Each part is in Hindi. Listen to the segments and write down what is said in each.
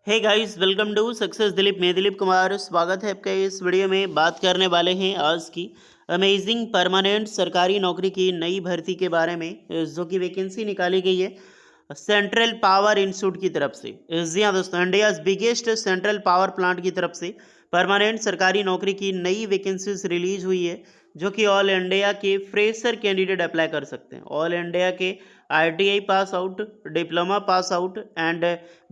Hey guys, welcome to success Dilip. मैं दिलीप कुमार, स्वागत है आपका इस वीडियो में। बात करने वाले हैं आज की अमेजिंग परमानेंट सरकारी नौकरी की नई भर्ती के बारे में, जो कि वैकेंसी निकाली गई है सेंट्रल पावर इंस्टीट्यूट की तरफ से। जी हाँ दोस्तों, India biggest central power plant की तरफ से परमानेंट सरकारी नौकरी की नई वैकेंसीज रिलीज हुई है, जो कि ऑल इंडिया के फ्रेशर कैंडिडेट अप्लाई कर सकते हैं। ऑल इंडिया के ITI pass out, diploma pass out and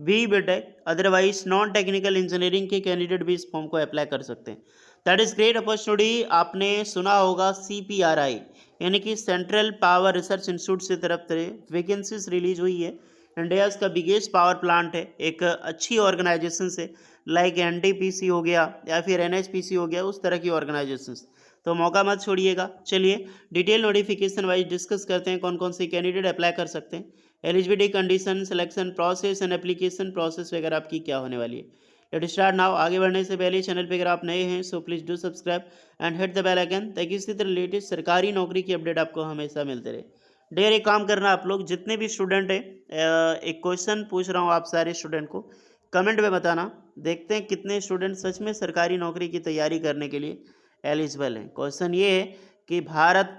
BTech, otherwise non technical engineering के कैंडिडेट भी इस फॉर्म को अप्लाई कर सकते हैं। That is great opportunity. आपने सुना होगा CPRI यानी कि सेंट्रल पावर रिसर्च इंस्टीट्यूट से तरफ से वैकेंसीज रिलीज हुई है। इंडिया का बिगेस्ट पावर प्लांट है, एक अच्छी ऑर्गेनाइजेशन से, लाइक NTPC हो गया या फिर NHPC हो गया, उस तरह की ऑर्गेनाइजेशन। तो मौका मत छोड़िएगा। चलिए डिटेल नोटिफिकेशन वाइज डिस्कस करते हैं कौन कौन से कैंडिडेट अप्लाई कर सकते हैं, eligibility condition, selection process and application process वगैरह आपकी क्या होने वाली है। Let start now. आगे बढ़ने से पहले चैनल पे अगर आप नए हैं so please do subscribe and hit the bell icon, ताकि इसी तरह लेटेस्ट सरकारी नौकरी की अपडेट आपको हमेशा मिलते रहे। डेयर एक काम करना, आप लोग जितने भी स्टूडेंट हैं, एक क्वेश्चन पूछ रहा हूँ आप सारे स्टूडेंट को, कमेंट में बताना। देखते हैं कितने स्टूडेंट सच में सरकारी नौकरी की तैयारी करने के लिए एलिजिबल हैं। क्वेश्चन ये है कि भारत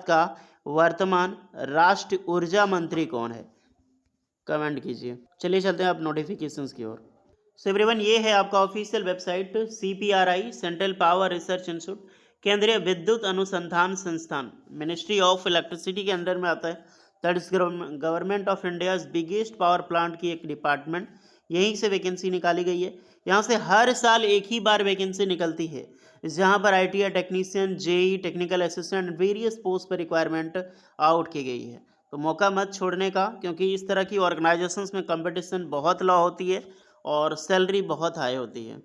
का वर्तमान राष्ट्रीय ऊर्जा मंत्री कौन है? कमेंट कीजिए। चलिए चलते हैं अब नोटिफिकेशंस की ओर। सो एवरीवन, ये है आपका official website CPRI central power research institute, केंद्रीय विद्युत अनुसंधान संस्थान, मिनिस्ट्री ऑफ इलेक्ट्रिसिटी के अंडर में आता है। That is government of India biggest power plant की एक डिपार्टमेंट। यहीं से वैकेंसी निकाली गई है। यहाँ से हर साल एक ही बार वैकेंसी निकलती है, जहाँ पर ITI technician, JEE technical assistant, various post पर रिक्वायरमेंट आउट की गई है। तो मौका मत छोड़ने का, क्योंकि इस तरह की ऑर्गेनाइजेशंस में कंपटीशन बहुत लॉ होती है और सैलरी बहुत हाई होती है।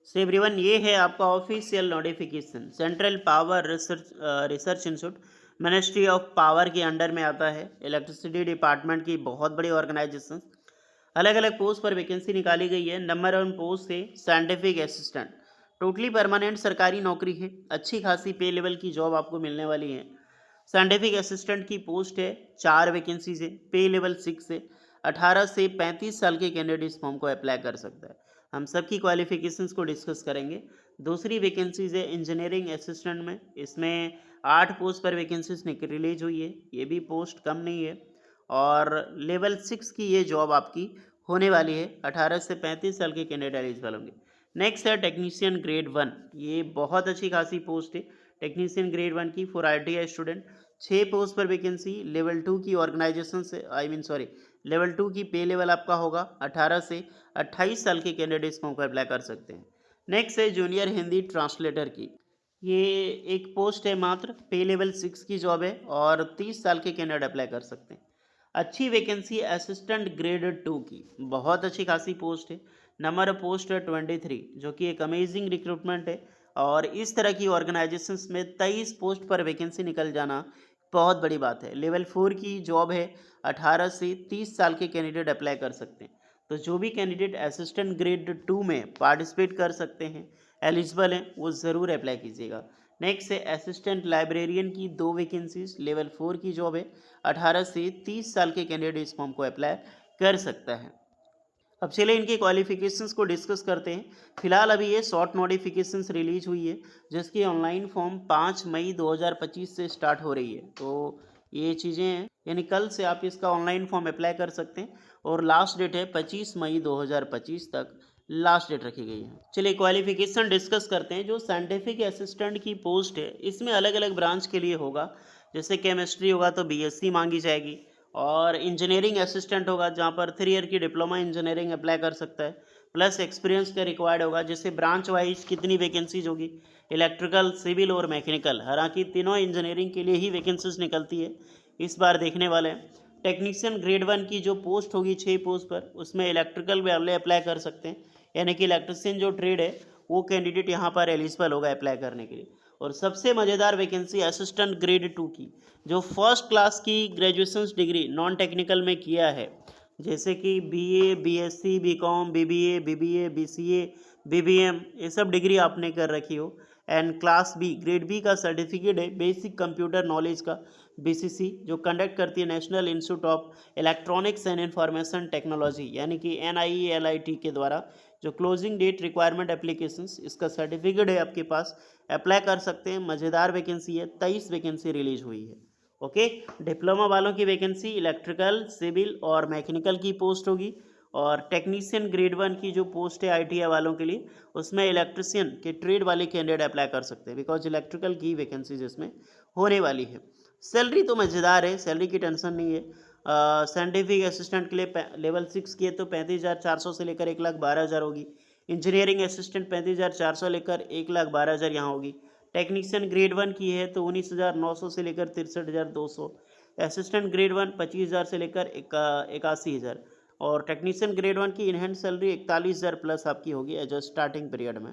सो एवरीवन, ये है आपका official notification. Central power research institute ministry of power के अंडर में आता है। इलेक्ट्रिसिटी डिपार्टमेंट की बहुत बड़ी ऑर्गेनाइजेशन। अलग अलग पोस्ट पर वैकेंसी निकाली गई है। नंबर 1 पोस्ट है साइंटिफिक असिस्टेंट। टोटली परमानेंट सरकारी नौकरी है, अच्छी खासी पे लेवल की जॉब आपको मिलने वाली है। साइंटिफिक असिस्टेंट की पोस्ट है, 4 वैकेंसी से, पे लेवल 6 से। 18 से 35 साल के कैंडिडेट इस फॉर्म को अप्लाई कर सकता है। हम सबकी क्वालिफिकेशंस को डिस्कस करेंगे। दूसरी वैकेंसीज है इंजीनियरिंग असिस्टेंट में। इसमें 8 पोस्ट पर वैकेंसीज रिलीज हुई है। ये भी पोस्ट कम नहीं है और लेवल 6 की ये जॉब आपकी होने वाली है। 18 से 35 साल के कैंडिडेट एलिजिबल होंगे। नेक्स्ट है टेक्नीशियन ग्रेड 1। ये बहुत अच्छी खासी पोस्ट है, टेक्नीशियन ग्रेड 1 की फॉर ITI स्टूडेंट। 6 पोस्ट पर वैकेंसी, लेवल 2 की ऑर्गेनाइजेशन से, लेवल 2 की पे लेवल आपका होगा। 18 से 28 साल के कैंडिडेट इस फॉर्म को अप्लाई कर सकते हैं। नेक्स्ट है जूनियर हिंदी ट्रांसलेटर की। ये एक पोस्ट है मात्र, पे लेवल 6 की जॉब है और 30 साल के कैंडिडेट अप्लाई कर सकते हैं। अच्छी वैकेंसी असिस्टेंट ग्रेड 2 की, बहुत अच्छी खासी पोस्ट है। नंबर पोस्ट है 23, जो कि एक अमेजिंग रिक्रूटमेंट है। और इस तरह की ऑर्गेनाइजेशंस में 23 पोस्ट पर वैकेंसी निकल जाना बहुत बड़ी बात है। लेवल 4 की जॉब है। 18 से 30 साल के कैंडिडेट अप्लाई कर सकते हैं। तो जो भी कैंडिडेट असिस्टेंट ग्रेड 2 में पार्टिसिपेट कर सकते हैं, एलिजिबल हैं, वो ज़रूर अप्लाई कीजिएगा। नेक्स्ट है असिस्टेंट लाइब्रेरियन की 2 वैकेंसीज, लेवल 4 की जॉब है। 18 से 30 साल के कैंडिडेट इस फॉर्म को अप्लाई कर सकता है। अब चलिए इनके क्वालिफिकेशंस को डिस्कस करते हैं। फिलहाल अभी ये शॉर्ट नोटिफिकेशंस रिलीज हुई है, जिसकी ऑनलाइन फॉर्म 5 मई 2025 से स्टार्ट हो रही है। तो ये चीज़ें हैं, यानी कल से आप इसका ऑनलाइन फॉर्म अप्लाई कर सकते हैं और लास्ट डेट है 25 मई 2025 तक लास्ट डेट रखी गई है। चलिए क्वालिफिकेशन डिस्कस करते हैं। जो साइंटिफिक असिस्टेंट की पोस्ट है, इसमें अलग अलग ब्रांच के लिए होगा। जैसे केमिस्ट्री होगा तो BSc मांगी जाएगी, और इंजीनियरिंग असिस्टेंट होगा जहाँ पर 3 ईयर की डिप्लोमा इंजीनियरिंग अप्लाई कर सकता है, प्लस एक्सपीरियंस का रिक्वायर्ड होगा। जैसे ब्रांच वाइज कितनी वैकेंसीज होगी, इलेक्ट्रिकल, सिविल और मैकेनिकल, हालांकि तीनों इंजीनियरिंग के लिए ही वैकेंसीज निकलती है, इस बार देखने वाले हैं। टेक्नीशियन ग्रेड 1 की जो पोस्ट होगी 6 पोस्ट पर, उसमें इलेक्ट्रिकल वाले अप्लाई कर सकते हैं, यानी कि इलेक्ट्रिशियन जो ट्रेड है वो कैंडिडेट यहाँ पर एलिजिबल होगा अप्लाई करने के लिए। और सबसे मज़ेदार वैकेंसी असिस्टेंट ग्रेड 2 की, जो फर्स्ट क्लास की ग्रेजुएशन डिग्री नॉन टेक्निकल में किया है, जैसे कि BA, BSc, BCom, BBA, BBA, BCA, BBM, ये सब डिग्री आपने कर रखी हो। And class B, grade B का सर्टिफिकेट है बेसिक कंप्यूटर नॉलेज का, बीसीसी, जो कंडक्ट करती है national institute of electronics and information technology यानी कि NIELIT के द्वारा जो क्लोजिंग डेट रिक्वायरमेंट एप्लीकेशंस, इसका सर्टिफिकेट है आपके पास, अप्लाई कर सकते हैं। मज़ेदार वैकेंसी है, 23 वैकेंसी रिलीज हुई है। ओके, डिप्लोमा वालों की वैकेंसी इलेक्ट्रिकल, सिविल और मैकेनिकल की पोस्ट होगी, और टेक्नीशियन ग्रेड 1 की जो पोस्ट है ITI वालों के लिए, उसमें इलेक्ट्रिशियन के ट्रेड वाले कैंडिडेट अप्लाई कर सकते हैं, बिकॉज इलेक्ट्रिकल की वैकेंसीज इसमें होने वाली है। सैलरी तो मज़ेदार है, सैलरी की टेंशन नहीं है। साइंटिफिक असिस्टेंट के लिए लेवल 6 की है तो 35,400 से लेकर 1,12,000 होगी। इंजीनियरिंग असिस्टेंट 35,400 लेकर 1,12,000 यहाँ होगी। टेक्नीशियन ग्रेड 1 की है तो 19,900 से लेकर 63,200। असिस्टेंट ग्रेड 1 25,000 से लेकर 81,000, और टेक्नीशियन ग्रेड 1 की इनहैंड सैलरी 41,000 प्लस आपकी होगी एज अ स्टार्टिंग पीरियड में।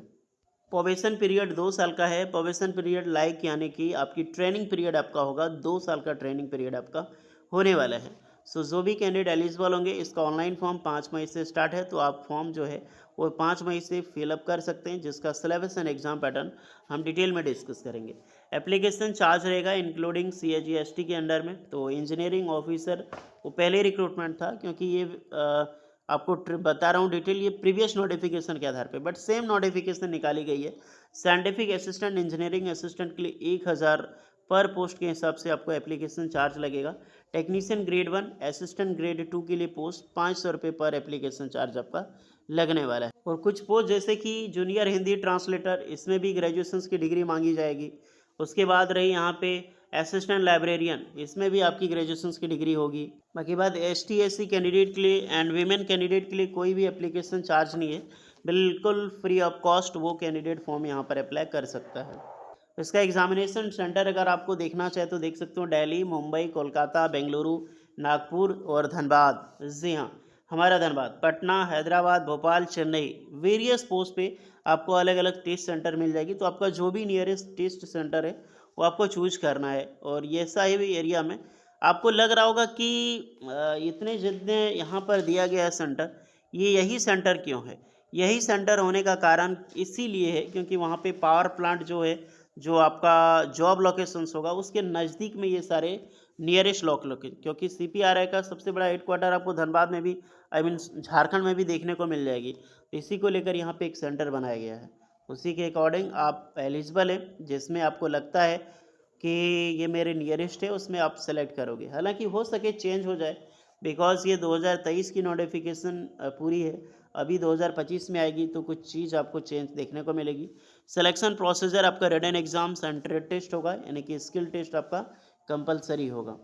प्रोबेशन पीरियड 2 साल का है। प्रोबेशन पीरियड लाइक यानी कि आपकी ट्रेनिंग पीरियड आपका होगा, 2 साल का ट्रेनिंग पीरियड आपका होने वाला है। सो जो भी कैंडिडेट एलिजिबल होंगे, इसका ऑनलाइन फॉर्म 5 मई से स्टार्ट है, तो आप फॉर्म जो है वो 5 मई से फिलअप कर सकते हैं, जिसका सिलेबस एंड एग्जाम पैटर्न हम डिटेल में डिस्कस करेंगे। एप्लीकेशन चार्ज रहेगा इंक्लूडिंग CAGST के अंडर में। तो इंजीनियरिंग ऑफिसर वो पहले रिक्रूटमेंट था, क्योंकि ये आपको बता रहा हूँ डिटेल, ये प्रीवियस नोटिफिकेशन के आधार पे, बट सेम नोटिफिकेशन निकाली गई है। साइंटिफिक असिस्टेंट, इंजीनियरिंग असिस्टेंट के लिए 1,000 पर पोस्ट के हिसाब से आपको एप्लीकेशन चार्ज लगेगा। टेक्नीशियन ग्रेड 1, असिस्टेंट ग्रेड 2 के लिए पोस्ट 500 रुपये पर एप्लीकेशन चार्ज आपका लगने वाला है। और कुछ पोस्ट जैसे कि जूनियर हिंदी ट्रांसलेटर, इसमें भी ग्रेजुएशन की डिग्री मांगी जाएगी। उसके बाद रही यहाँ पे असिस्टेंट लाइब्रेरियन, इसमें भी आपकी ग्रेजुएशन की डिग्री होगी। बाकी बात ST SC कैंडिडेट के लिए एंड वीमेन कैंडिडेट के लिए कोई भी एप्लीकेशन चार्ज नहीं है, बिल्कुल फ्री ऑफ कॉस्ट वो कैंडिडेट फॉर्म यहाँ पर अप्लाई कर सकता है। इसका एग्जामिनेशन सेंटर अगर आपको देखना चाहे तो देख सकते हो, दिल्ली, मुंबई, कोलकाता, बेंगलुरु, नागपुर और धनबाद। जी हाँ, हमारा धनबाद, पटना, हैदराबाद, भोपाल, चेन्नई, वेरियस पोस्ट पे आपको अलग अलग टेस्ट सेंटर मिल जाएगी। तो आपका जो भी नियरेस्ट टेस्ट सेंटर है वो आपको चूज करना है। और ये ऐसा ही एरिया में आपको लग रहा होगा कि इतने जितने यहाँ पर दिया गया है सेंटर, ये यही सेंटर क्यों है? यही सेंटर होने का कारण इसीलिए है क्योंकि वहाँ पे पावर प्लांट जो है, जो आपका जॉब लोकेशंस होगा, उसके नज़दीक में ये सारे नियरेस्ट लोकेशन, क्योंकि CPRI का सबसे बड़ा हेडक्वार्टर आपको धनबाद में भी, आई मीन झारखंड में भी देखने को मिल जाएगी। तो इसी को लेकर यहाँ पे एक सेंटर बनाया गया है। उसी के अकॉर्डिंग आप एलिजिबल हैं, जिसमें आपको लगता है कि ये मेरे नियरेस्ट है, उसमें आप सेलेक्ट करोगे। हालांकि हो सके चेंज हो जाए, बिकॉज ये 2023 की नोटिफिकेशन पूरी है, अभी 2025 में आएगी, तो कुछ चीज़ आपको चेंज देखने को मिलेगी। सिलेक्शन प्रोसीजर आपका रिटन एग्जाम, सेंटर टेस्ट होगा, यानी कि स्किल टेस्ट आपका कंपलसरी होगा।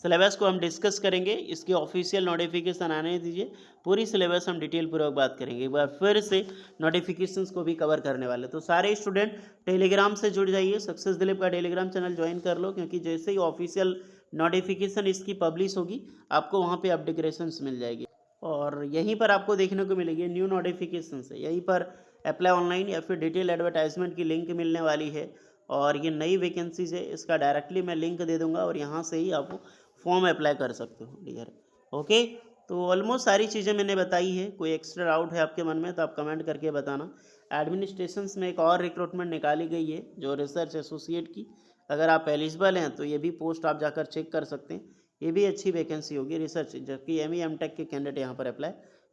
सिलेबस को हम डिस्कस करेंगे, इसकी ऑफिशियल नोटिफिकेशन आने दीजिए, पूरी सिलेबस हम डिटेल पूर्वक बात करेंगे। एक बार फिर से नोटिफिकेशंस को भी कवर करने वाले, तो सारे स्टूडेंट टेलीग्राम से जुड़ जाइए, सक्सेस दिलीप का टेलीग्राम चैनल ज्वाइन कर लो, क्योंकि जैसे ही ऑफिशियल नोटिफिकेशन इसकी पब्लिश होगी, आपको वहाँ पे अपडेटेशंस मिल जाएगी, और यहीं पर आपको देखने को मिलेगी न्यू नोटिफिकेशन है, यहीं पर अप्लाई ऑनलाइन या फिर डिटेल एडवर्टाइजमेंट की लिंक मिलने वाली है। और ये नई वैकेंसीज है, इसका डायरेक्टली मैं लिंक दे दूंगा, और यहाँ से ही आप फॉर्म अप्लाई कर सकते हो डियर। ओके, तो ऑलमोस्ट सारी चीज़ें मैंने बताई है। कोई एक्स्ट्रा डाउट है आपके मन में तो आप कमेंट करके बताना। एडमिनिस्ट्रेशंस में एक और रिक्रूटमेंट निकाली गई है, जो रिसर्च एसोसिएट की, अगर आप एलिजिबल हैं तो ये भी पोस्ट आप जाकर चेक कर सकते हैं। ये भी अच्छी वैकेंसी होगी रिसर्च, जबकि ME MTech के कैंडिडेट यहाँ पर अप्लाई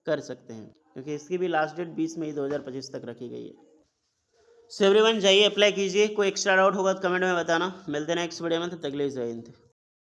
कर सकते हैं, क्योंकि इसकी भी लास्ट डेट 20 मई 2025 तक रखी गई है। सो एवरीवन, जाइए अप्लाई कीजिए। कोई एक्स्ट्रा डाउट होगा तो कमेंट में बताना। मिलते हैं नेक्स्ट वीडियो में, तब तक के लिए जय हिंद।